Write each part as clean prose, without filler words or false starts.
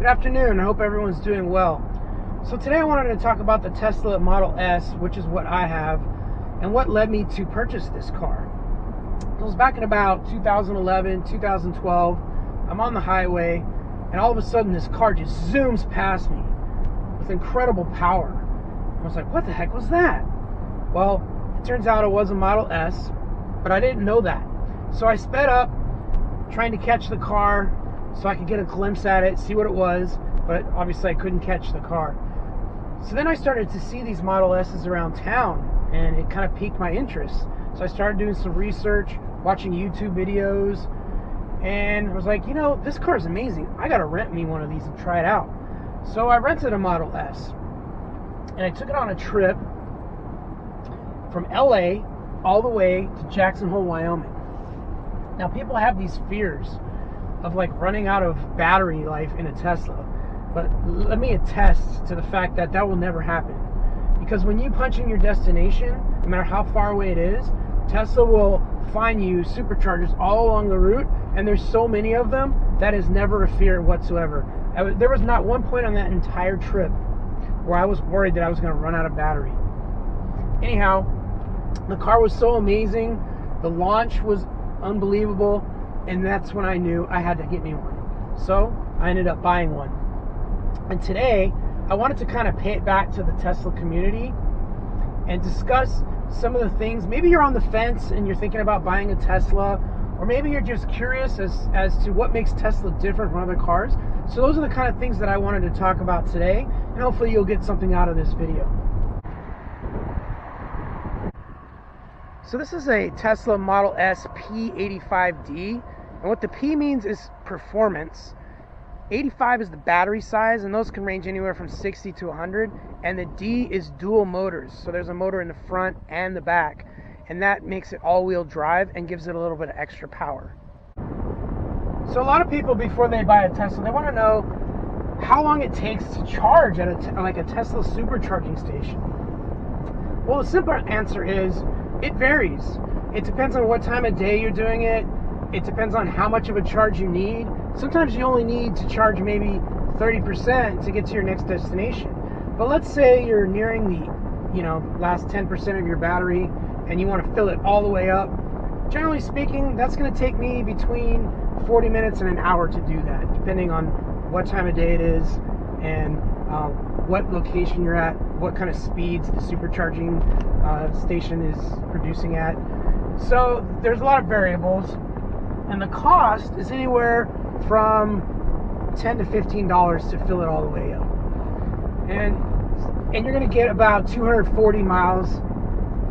Good afternoon. I hope everyone's doing well. So today I wanted to talk about the Tesla Model S, which is what I have, and what led me to purchase this car. It was back in about 2011, 2012. I'm on the highway, and all of a sudden this car just zooms past me with incredible power. I was like, what the heck was that? Well, it turns out it was a Model S, but I didn't know that. So I sped up, trying to catch the car so I could get a glimpse at it, see what it was, but obviously I couldn't catch the car. So then I started to see these Model S's around town, and it kind of piqued my interest. So I started doing some research, watching YouTube videos, and I was like, you know, this car is amazing. I gotta rent me one of these and try it out. So I rented a Model S, and I took it on a trip from LA all the way to Jackson Hole, Wyoming. Now, people have these fears of like running out of battery life in a Tesla, but let me attest to the fact that that will never happen, because when you punch in your destination, no matter how far away it is, Tesla will find you superchargers all along the route, and there's so many of them that is never a fear whatsoever. There was not one point on that entire trip where I was worried that I was going to run out of battery. Anyhow, the car was so amazing, the launch was unbelievable, and that's when I knew I had to get me one. So I ended up buying one. And today I wanted to kind of pay it back to the Tesla community and discuss some of the things. Maybe you're on the fence and you're thinking about buying a Tesla, or maybe you're just curious as to what makes Tesla different from other cars. So those are the kind of things that I wanted to talk about today, and hopefully you'll get something out of this video. So this is a Tesla Model S P85D, and what the P means is performance. 85 is the battery size, and those can range anywhere from 60 to 100, and the D is dual motors. So there's a motor in the front and the back, and that makes it all-wheel drive and gives it a little bit of extra power. So a lot of people, before they buy a Tesla, they want to know how long it takes to charge at a Tesla supercharging station. Well, the simple answer is it varies. It depends on what time of day you're doing it. It depends on how much of a charge you need. Sometimes you only need to charge maybe 30% to get to your next destination. But let's say you're nearing the last 10% of your battery and you want to fill it all the way up. Generally speaking, that's going to take me between 40 minutes and an hour to do that, depending on what time of day it is and what location you're at, what kind of speeds the supercharging station is producing at. So there's a lot of variables, and the cost is anywhere from $10 to $15 to fill it all the way up. And you're going to get about 240 miles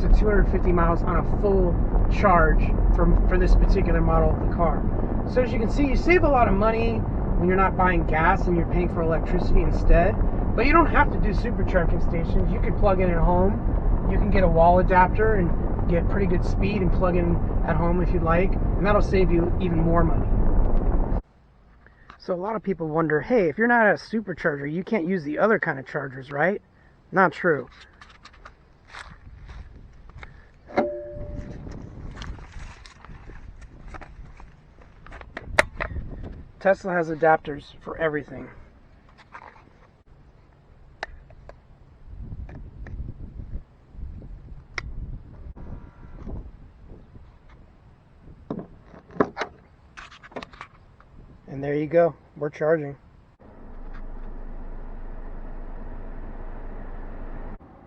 to 250 miles on a full charge for this particular model of the car. So as you can see, you save a lot of money when you're not buying gas and you're paying for electricity instead. But you don't have to do supercharging stations. You can plug in at home. You can get a wall adapter and get pretty good speed and plug in at home if you'd like, and that'll save you even more money. So a lot of people wonder, hey, if you're not at a supercharger, you can't use the other kind of chargers, right? Not true. Tesla has adapters for everything. And there you go, we're charging.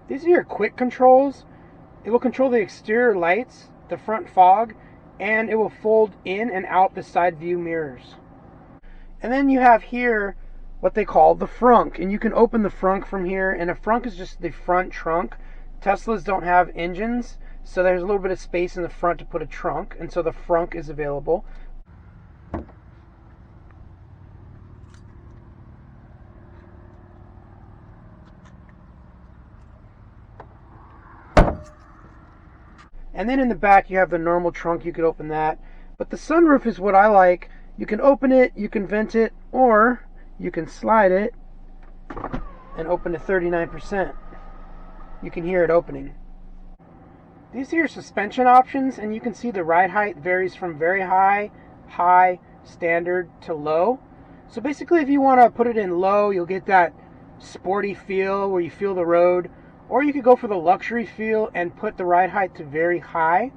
These are your quick controls. It will control the exterior lights, the front fog, and it will fold in and out the side view mirrors. And then you have here what they call the frunk, and you can open the frunk from here, and a frunk is just the front trunk. Teslas don't have engines, so there's a little bit of space in the front to put a trunk, and so the frunk is available. And then in the back you have the normal trunk, you could open that. But the sunroof is what I like. You can open it, you can vent it, or you can slide it and open to 39%. You can hear it opening. These are your suspension options, and you can see the ride height varies from very high, standard to low. So basically, if you want to put it in low, you'll get that sporty feel where you feel the road. Or you could go for the luxury feel and put the ride height to very high.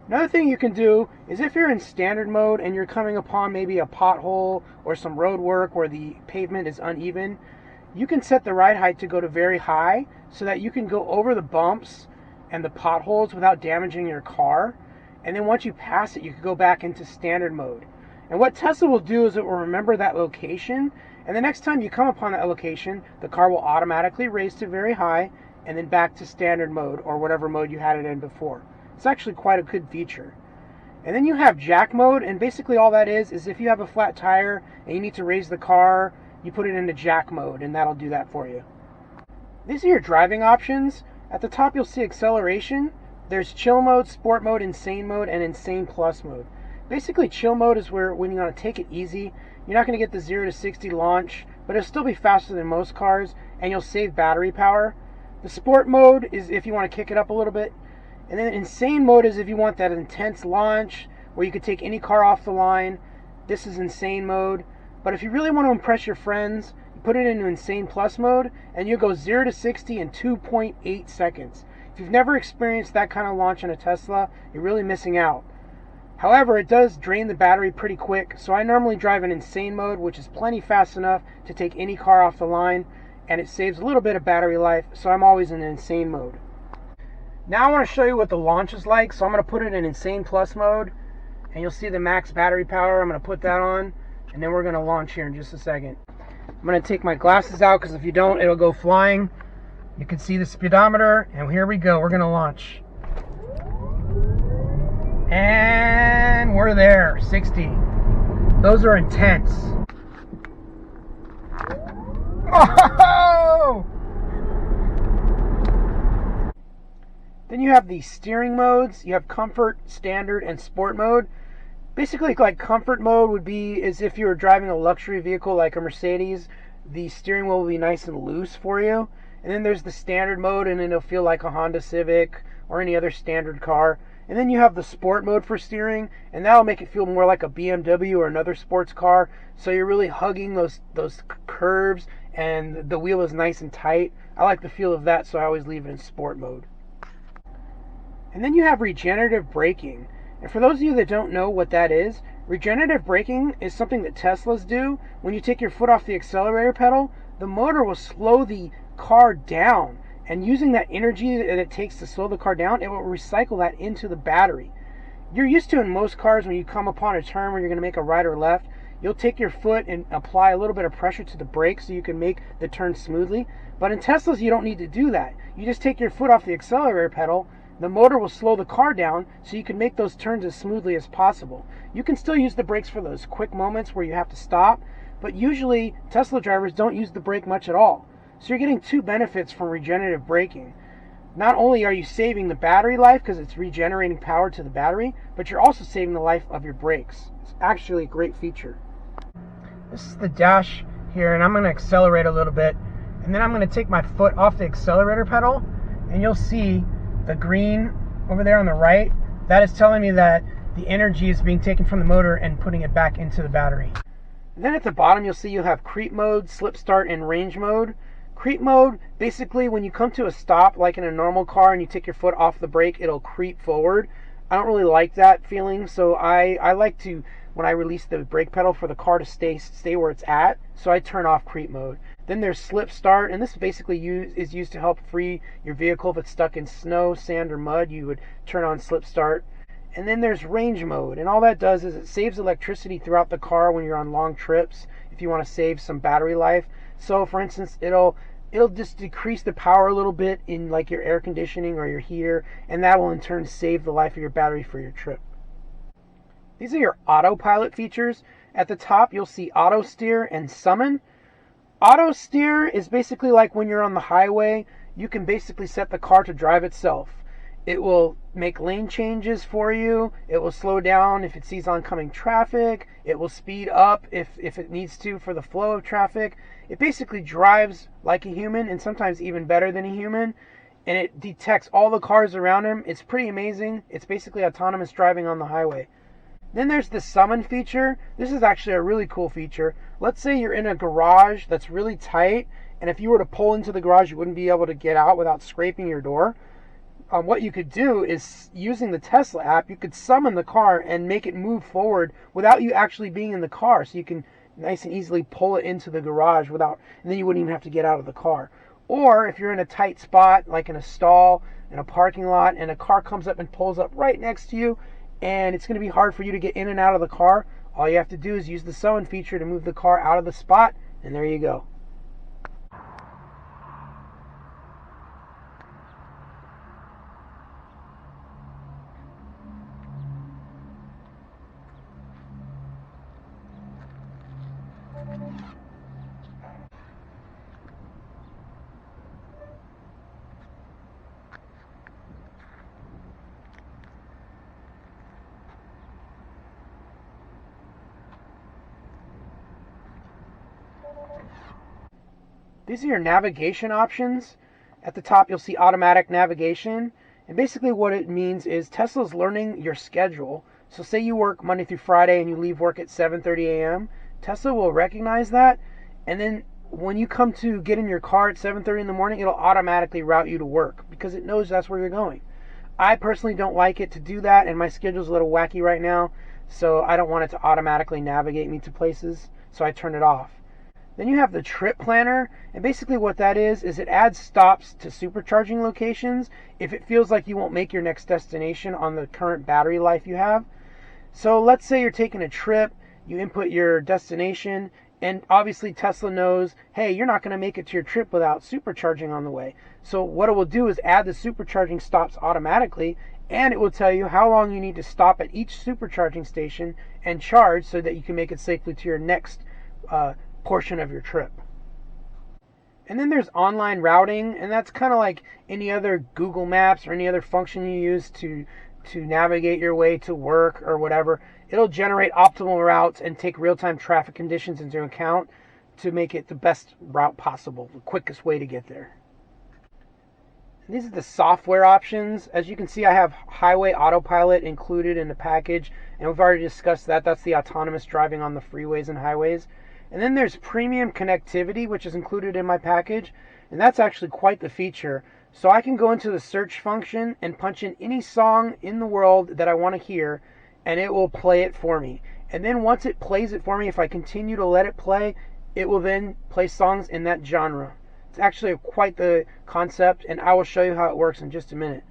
Another thing you can do is if you're in standard mode and you're coming upon maybe a pothole or some road work where the pavement is uneven, you can set the ride height to go to very high so that you can go over the bumps and the potholes without damaging your car. And then once you pass it, you can go back into standard mode. And what Tesla will do is it will remember that location, and the next time you come upon that location, the car will automatically raise to very high and then back to standard mode or whatever mode you had it in before. It's actually quite a good feature. And then you have jack mode, and basically all that is if you have a flat tire and you need to raise the car, you put it into jack mode and that'll do that for you. These are your driving options. At the top you'll see acceleration. There's chill mode, sport mode, insane mode, and insane plus mode. Basically chill mode is where when you want to take it easy, you're not going to get the 0 to 60 launch, but it'll still be faster than most cars and you'll save battery power. The sport mode is if you want to kick it up a little bit. And then insane mode is if you want that intense launch where you could take any car off the line. This is insane mode. But if you really want to impress your friends, you put it into insane plus mode and you go 0 to 60 in 2.8 seconds. If you've never experienced that kind of launch in a Tesla, you're really missing out. However, it does drain the battery pretty quick, so I normally drive in insane mode, which is plenty fast enough to take any car off the line, and it saves a little bit of battery life, so I'm always in insane mode. Now I want to show you what the launch is like, so I'm going to put it in insane plus mode, and you'll see the max battery power. I'm going to put that on, and then we're going to launch here in just a second. I'm going to take my glasses out, because if you don't, it'll go flying. You can see the speedometer, and here we go. We're going to launch. And we're there, 60. Those are intense. Oh! Then you have the steering modes. You have comfort, standard, and sport mode. Basically, like comfort mode would be as if you were driving a luxury vehicle like a Mercedes. The steering wheel will be nice and loose for you. And then there's the standard mode, and it'll feel like a Honda Civic or any other standard car. And then you have the sport mode for steering, and that'll make it feel more like a BMW or another sports car. So you're really hugging those curves, and the wheel is nice and tight. I like the feel of that, so I always leave it in sport mode. And then you have regenerative braking. And for those of you that don't know what that is, regenerative braking is something that Teslas do. When you take your foot off the accelerator pedal, the motor will slow the car down. And using that energy that it takes to slow the car down, it will recycle that into the battery. You're used to in most cars when you come upon a turn where you're going to make a right or left, you'll take your foot and apply a little bit of pressure to the brake so you can make the turn smoothly. But in Teslas, you don't need to do that. You just take your foot off the accelerator pedal, the motor will slow the car down so you can make those turns as smoothly as possible. You can still use the brakes for those quick moments where you have to stop, but usually Tesla drivers don't use the brake much at all. So you're getting two benefits from regenerative braking. Not only are you saving the battery life because it's regenerating power to the battery, but you're also saving the life of your brakes. It's actually a great feature. This is the dash here, and I'm going to accelerate a little bit, and then I'm going to take my foot off the accelerator pedal, and you'll see the green over there on the right. That is telling me that the energy is being taken from the motor and putting it back into the battery. And then at the bottom you'll see you have creep mode, slip start, and range mode. Creep mode, basically when you come to a stop like in a normal car and you take your foot off the brake, it'll creep forward. I don't really like that feeling, so I like to, when I release the brake pedal, for the car to stay where it's at, so I turn off creep mode. Then there's slip start, and this basically is used to help free your vehicle if it's stuck in snow, sand, or mud. You would turn on slip start. And then there's range mode, and all that does is it saves electricity throughout the car when you're on long trips if you want to save some battery life. So for instance, it'll just decrease the power a little bit in like your air conditioning or your heater, and that will in turn save the life of your battery for your trip. These are your autopilot features. At the top you'll see auto steer and summon. Auto steer is basically like when you're on the highway, you can basically set the car to drive itself. It will make lane changes for you. It will slow down if it sees oncoming traffic. It will speed up if it needs to for the flow of traffic. It basically drives like a human, and sometimes even better than a human. And it detects all the cars around him. It's pretty amazing. It's basically autonomous driving on the highway. Then there's the summon feature. This is actually a really cool feature. Let's say you're in a garage that's really tight, and if you were to pull into the garage, you wouldn't be able to get out without scraping your door. What you could do is, using the Tesla app, you could summon the car and make it move forward without you actually being in the car. So you can nice and easily pull it into the garage without, and then you wouldn't even have to get out of the car. Or if you're in a tight spot, like in a stall, in a parking lot, and a car comes up and pulls up right next to you, and it's going to be hard for you to get in and out of the car, all you have to do is use the summon feature to move the car out of the spot, and there you go. These are your navigation options. At the top, you'll see automatic navigation. And basically what it means is Tesla's learning your schedule. So say you work Monday through Friday and you leave work at 7:30 a.m. Tesla will recognize that. And then when you come to get in your car at 7:30 in the morning, it'll automatically route you to work because it knows that's where you're going. I personally don't like it to do that, and my schedule's a little wacky right now. So I don't want it to automatically navigate me to places. So I turn it off. Then you have the trip planner, and basically what that is it adds stops to supercharging locations if it feels like you won't make your next destination on the current battery life you have. So let's say you're taking a trip, you input your destination, and obviously Tesla knows, hey, you're not going to make it to your trip without supercharging on the way. So what it will do is add the supercharging stops automatically, and it will tell you how long you need to stop at each supercharging station and charge so that you can make it safely to your next portion of your trip. And then there's online routing, and that's kind of like any other Google Maps or any other function you use to navigate your way to work or whatever. It'll generate optimal routes and take real-time traffic conditions into account to make it the best route possible, the quickest way to get there. And these are the software options. As you can see, I have Highway Autopilot included in the package, and we've already discussed that. That's the autonomous driving on the freeways and highways. And then there's premium connectivity, which is included in my package, and that's actually quite the feature. So I can go into the search function and punch in any song in the world that I want to hear, and it will play it for me. And then once it plays it for me, if I continue to let it play, it will then play songs in that genre. It's actually quite the concept, and I will show you how it works in just a minute.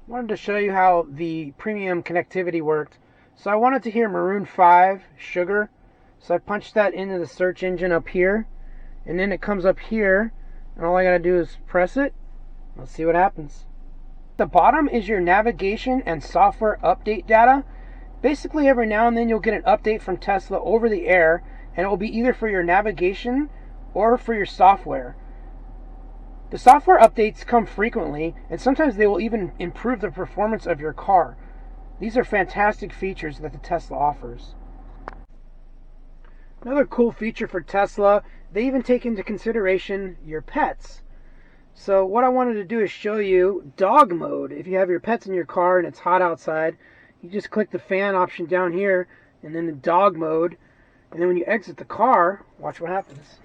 I wanted to show you how the premium connectivity worked. So I wanted to hear Maroon 5, Sugar. So I punched that into the search engine up here, and then it comes up here, and all I gotta do is press it. Let's see what happens. At the bottom is your navigation and software update data. Basically every now and then you'll get an update from Tesla over the air, and it will be either for your navigation or for your software. The software updates come frequently, and sometimes they will even improve the performance of your car. These are fantastic features that the Tesla offers. Another cool feature for Tesla, they even take into consideration your pets. So what I wanted to do is show you dog mode. If you have your pets in your car and it's hot outside, you just click the fan option down here and then the dog mode. And then when you exit the car, watch what happens.